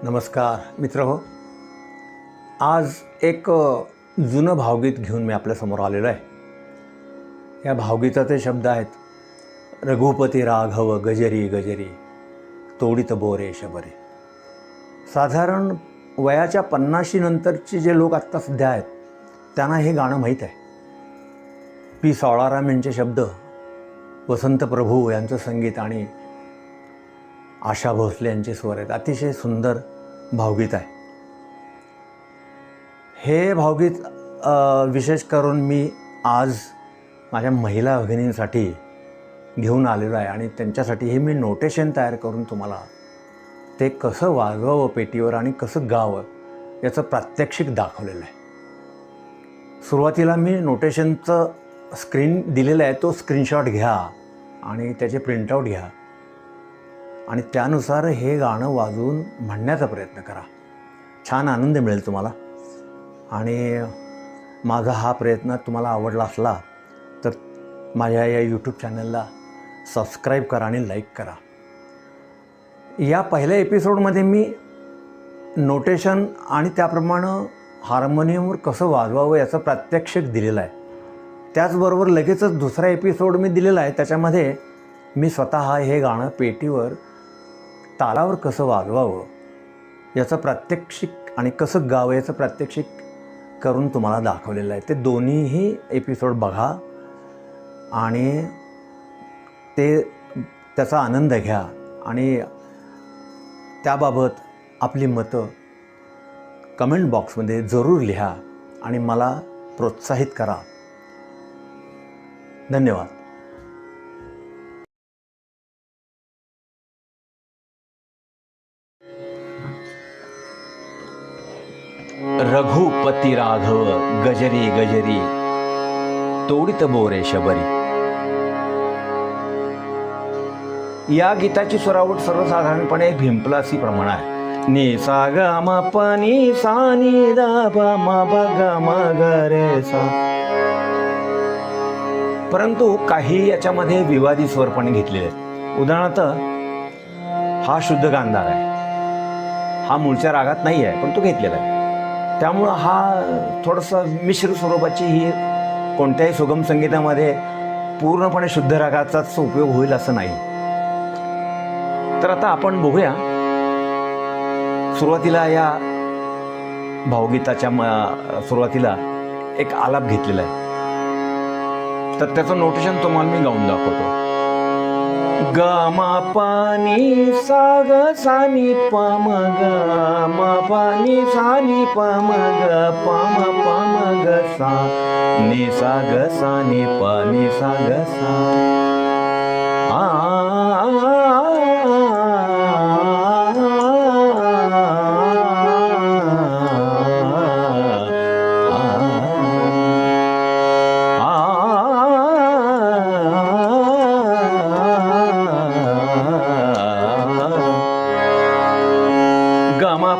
नमस्कार मित्रहो, आज एक जुनं भावगीत घेऊन मी आपल्यासमोर आलेलो आहे. या भावगीताचे शब्द आहेत, रघुपती राघव गजरी गजरी तोडीत बोरे शबरी. साधारण वयाच्या 50 नंतरचे जे लोक आत्ता सध्या आहेत त्यांना हे गाणं माहीत आहे. पी सावळाराम यांचे शब्द, वसंत प्रभू यांचं संगीत आणि आशा भोसले यांचे स्वर आहेत. अतिशय सुंदर भावगीत आहे हे. भावगीत विशेष करून मी आज माझ्या महिला भगिनींसाठी घेऊन आलेलो आहे आणि त्यांच्यासाठी हे मी नोटेशन तयार करून तुम्हाला ते कसं वाजवावं पेटीवर आणि कसं गावं याचं प्रात्यक्षिक दाखवलेलं आहे. सुरुवातीला मी नोटेशनचं स्क्रीन दिलेलं आहे, तो स्क्रीनशॉट घ्या आणि त्याचे प्रिंटआउट घ्या आणि त्यानुसार हे गाणं वाजवून म्हणण्याचा प्रयत्न करा. छान आनंद मिळेल तुम्हाला. आणि माझा हा प्रयत्न तुम्हाला आवडला असला तर माझ्या या यूट्यूब चॅनलला सबस्क्राईब करा आणि लाईक करा. या पहिल्या एपिसोडमध्ये मी नोटेशन आणि त्याप्रमाणे हार्मोनियमवर कसं वाजवावं याचं प्रात्यक्षिक दिलेलं आहे. त्याचबरोबर लगेचच दुसरा एपिसोड मी दिलेला आहे, त्याच्यामध्ये मी स्वतः हे गाणं पेटीवर तालावर कसं वाजवावं याचं प्रात्यक्षिक आणि कसं गावं याचं प्रात्यक्षिक करून तुम्हाला दाखवलेलं आहे. ते दोन्हीही एपिसोड बघा आणि त्याचा आनंद घ्या आणि त्याबाबत आपली मतं कमेंट बॉक्समध्ये जरूर लिहा आणि मला प्रोत्साहित करा. धन्यवाद. रघुपती राघव गजरी गजरी तोडीत बोरे शबरी. या गीताची सुरावट सर्वसाधारणपणे भिंपलासी प्रमाण आहे. नि सा ग म प नि सा नि द प म प ग म ग रे सा. परंतु काही याच्यामध्ये विवादी स्वर पण घेतलेले आहेत. उदाहरणार्थ हा शुद्ध गांधार आहे, हा मूळच्या रागात नाही आहे पण तो घेतलेला आहे. त्यामुळं हा थोडंसं मिश्र स्वरूपाची ही कोणत्याही सुगम संगीतामध्ये पूर्णपणे शुद्ध रागाचाच उपयोग होईल असं नाही. तर आता आपण बघूया. सुरुवातीला या भावगीताच्या सुरुवातीला एक आलाप घेतलेला आहे, तर त्याचं नोटेशन तुम्हाला मी गाऊन दाखवतो. ग म प नि सा ग सा नि प म ग म प नि सा नि प म ग प म ग सा नि सा ग सा नि प नि सा ग सा.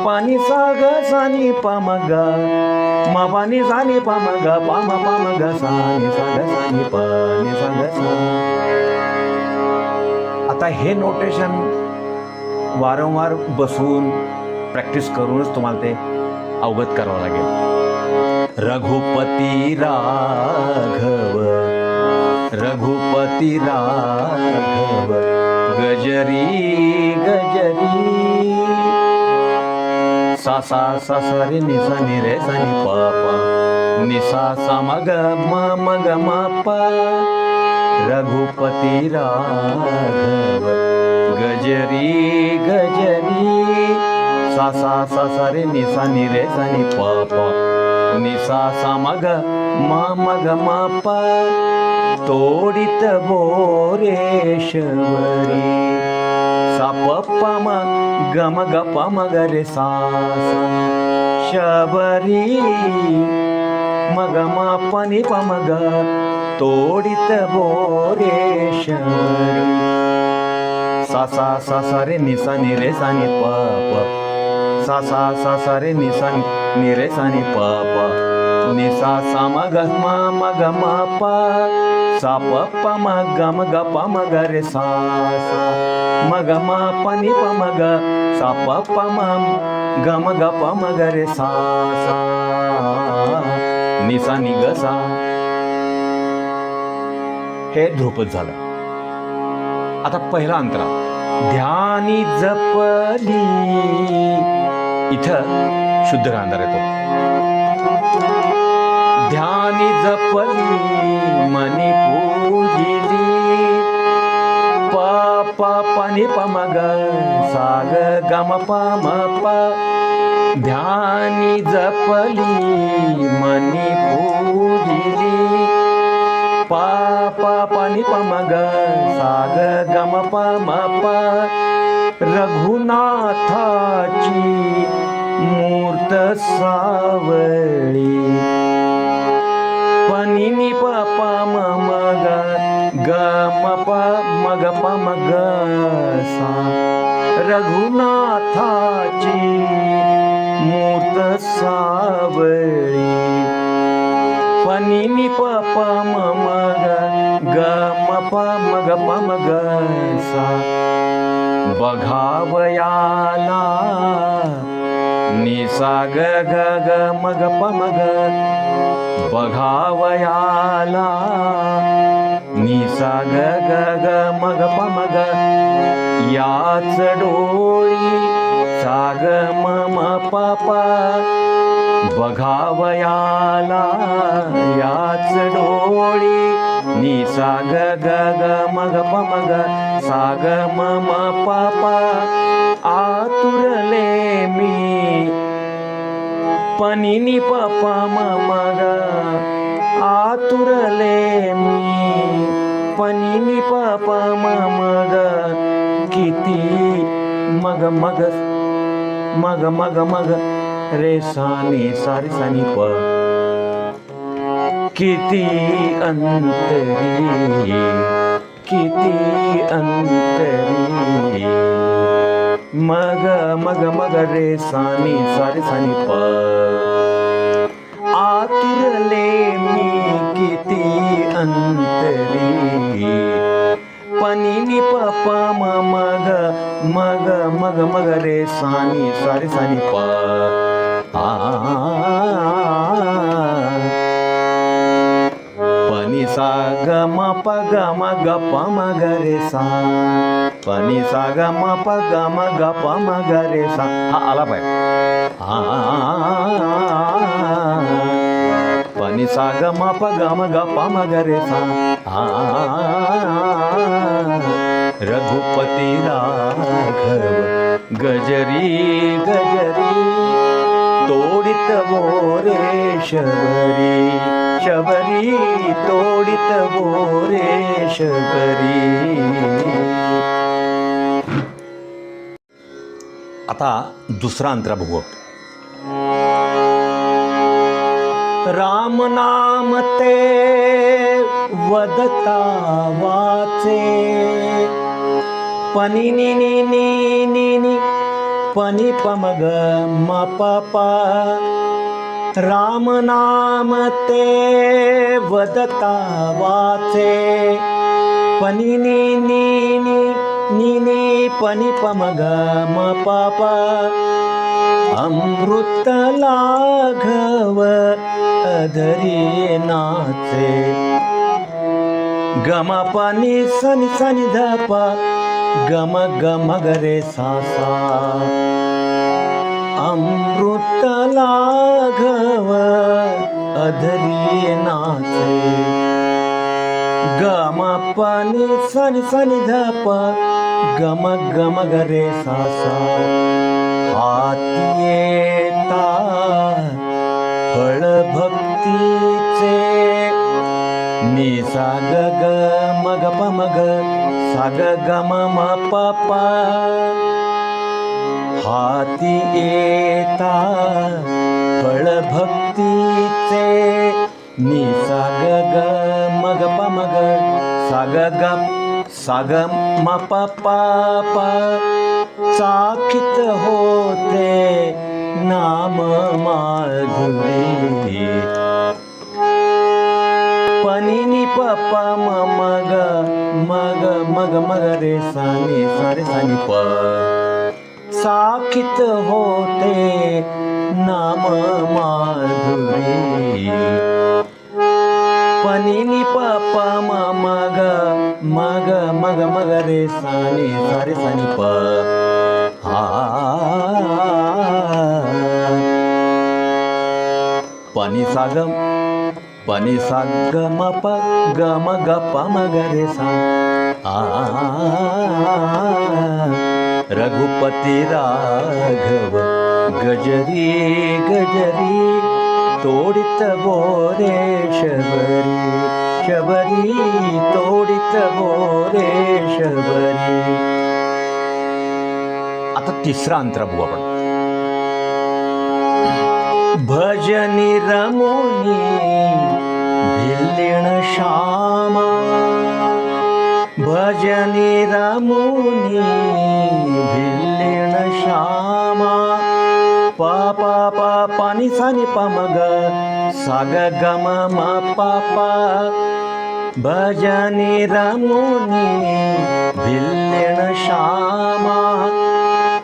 पानी सा ग सा नि प म ग म प नि सा नि प म ग प म ग सा नि सा ग सा नि प नि सा ग सा. आता हे नोटेशन वारंवार बसून प्रॅक्टिस करूनच तुम्हाला ते अवगत करावं लागेल. रघुपती राघव रघुपती राघव गजरी गजरी सा सा सा सा रे नि सा नि रे सा नि प प नि सा सा म ग म ग म प. रघुपती राघव गजरी गजरी सा सा सा सा रे नि सा नि रे सा नि प प नि सा सा म ग म प. तोडीत बोरे शबरी सा प प म ग म ग प म ग रे सा सा शबरी म ग म प नि प म ग. तोडीत बोरे शबरी सा सा सा सा रे नि सा नि रे सा नि प प सा सा सा सा रे नि सा नि रे सा नि प प नि सा सा म ग म ग म प. सा प प म ग म ग प म ग रे सा सा म ग म प नि प म ग सा प प म ग म ग प म ग रे सा सा नि सा नि ग सा. हे ध्रुपद झालं. आता पहिला अंतरा ध्यानी जपली, इथं शुद्ध गांधार येतो. ध्यानी जपली मनी पूजिली, प प प नि प म ग सा ग ग म प म प. ध्यानी जपली मनी पूजिली, प प प नि प म ग सा ग ग म प म प. रघुनाथाची मूर्त सावळी, पनी नि प प म म ग ग म प म ग प म ग सा. रघुनाथाची मूर्त सावळी, पनी नि प प म म ग ग म प म ग प म ग सा. बघावयाला नि सा ग ग ग म ग प म ग. बघावयाला नि सा ग ग ग म ग प म ग. याच डोळी सा ग म म प प. बघावयाला याच डोळी नि सा ग ग ग म ग प म ग सा ग म म प प. आतुरले मी पनी नि प प म म ग. आतुरले मी पनी नि प प म म ग. किती मग मग मग मग मग रे सा नि सा रे सा नि प. किती अंतरी, किती अंतरी, मग मग मग रे सा नि सा रे सा नि प. आतुरले मी किती अंतरी, पनी नि प प म म ग मग मग मग रे सा नि सा रे सा नि प. पनी सा ग म प ग म ग प म ग रे सा. पनी सा ग म प ग म ग प म ग रे सा. हा आला पाहिजे. पनी सा ग म प ग म ग प म ग रे सा. रघुपती राघव गजरी गजरी, तोडित बोरे शबरी शबरी, तोडित बोरे शबरी. आता दुसरा अंतरा बघू. राम नाम ते वदता वाचे, पनी नि नि नि नि नि पनी प म ग म प प. राम नाम ते वदता वाचे, पनी नि नि नि नि नि पनी प म ग म प प. अमृत लाघव अधरी नाचे, ग म प नि सा नि सा नि ध प ग म ग म ग रे सा सा. अमृत लाघव अधरी नाचे, ग म प नि सा नि सा नि ध प ग म ग म ग रे सा सा. हाती येता फळ भक्तीचे, नि सा ग ग म ग प म ग सा ग ग म म प प. हाती येता फळ भक्तीचे, नि सा ग ग म ग प म ग सा ग ग सा ग म प प प. चाखित होते नाम माधुरी, पनी नि प पा म ग मग मग मग रे सा नी सा रे सा नी प साखित होते नाम माधुरी पनी नी पा म ग मग मग मग रे सा नी सा रे सा नी प पनी सागम पनी सागम प ग म ग प म ग रे सा रघुपती राघव गजरी गजरी तोडित बोरे शबरी शबरी तोडित बोरे शबरी. आता तिसरा अंतरा बघू आपण. भजनी रमुनी भिल्लीण श्यामा भजनी रमुनी भिल्लीण श्यामा पा पा पा पानी सानी पा मग सा ग ग म म पा पा भजनी रमुनी भिल्लीण श्यामा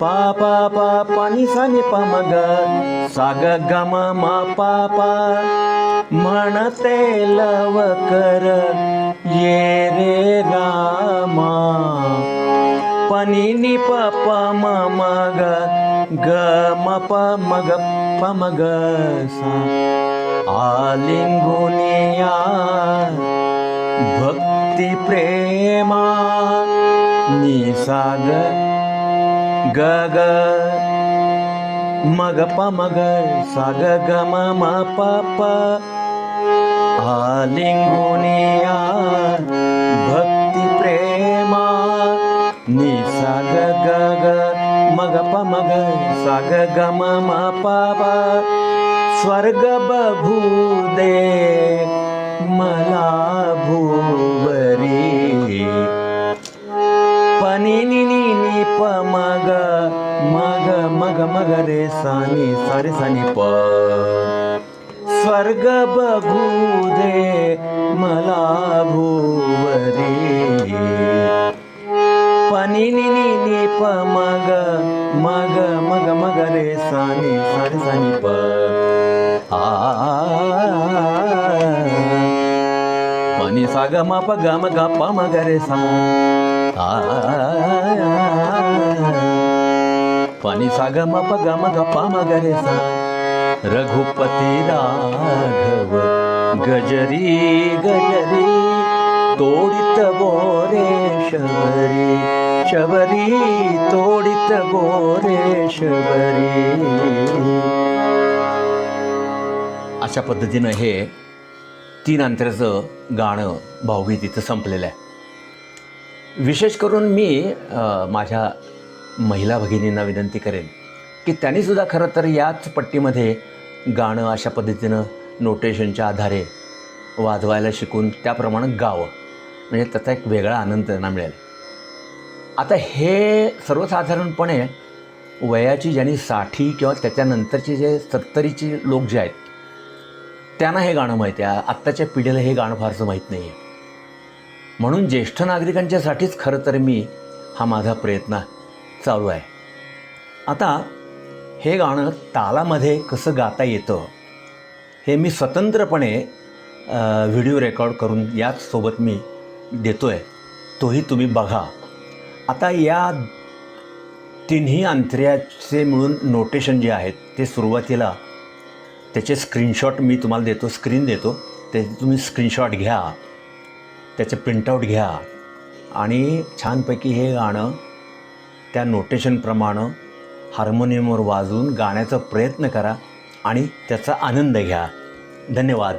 पा पा पा पानी सानी पा मग सा ग ग म म पा पा म्हणते लवकर ये रे रामा पनी नी प प म म ग ग म प म ग प म ग सा आलिंगुनिया भक्ती प्रेमा निसाग ग ग मग प मग सा ग ग म म प प आलिंगुनिया भक्ती प्रेमा निसाग ग ग मग प मग सा ग ग म म प प स्वर्ग बघू दे मला भूवरी पनी नी नी नी प मग मग मग मग रे सा नी सा रे सा नी प स्वर्ग बघू दे मला भूवरी पनी नी नी नी प मग मग मग मग रे सा नी सा रे सा नी प पनी सा ग म प ग म ग प म ग रे सा पनी सा ग म प ग म ग प म ग रे सा रघुपती राघव गजरी गजरी तोडित बोरे शबरी शबरी तोडित बोरे शबरी. अशा पद्धतीनं हे 3 अंतराचं गाणं भावगीत इथं संपलेलं आहे. विशेष करून मी माझ्या महिला भगिनींना विनंती करेन की त्यांनीसुद्धा खरं तर याच पट्टीमध्ये गाणं अशा पद्धतीनं नोटेशनच्या आधारे वाजवायला शिकून त्याप्रमाणे गावं, म्हणजे त्याचा एक वेगळा आनंद त्यांना मिळेल. आता हे सर्वसाधारणपणे वयाची ज्यांनी 60 किंवा त्याच्यानंतरचे जे 70चे लोक जे आहेत त्यांना हे गाणं माहिती आहे. आत्ताच्या पिढीला हे गाणं फारसं माहीत नाही आहे. म्हणून ज्येष्ठ नागरिकांच्यासाठीच खरं तर मी हा माझा प्रयत्न चालू आहे. आता हे गाणं तालामध्ये कसं गाता येतं हे मी स्वतंत्रपणे व्हिडिओ रेकॉर्ड करून याच सोबत मी देतो आहे, तोही तुम्ही बघा. आता या तिन्ही अंतऱ्याचे मिळून नोटेशन जे आहेत ते सुरुवातीला त्याचे स्क्रीनशॉट मी तुम्हाला देतो, स्क्रीन देतो, त्याचे तुम्ही स्क्रीनशॉट घ्या, त्याचे प्रिंटआउट घ्या आणि छानपैकी हे गाणं त्या नोटेशनप्रमाणे हार्मोनियमवर वाजवून गाण्याचा प्रयत्न करा आणि त्याचा आनंद घ्या. धन्यवाद.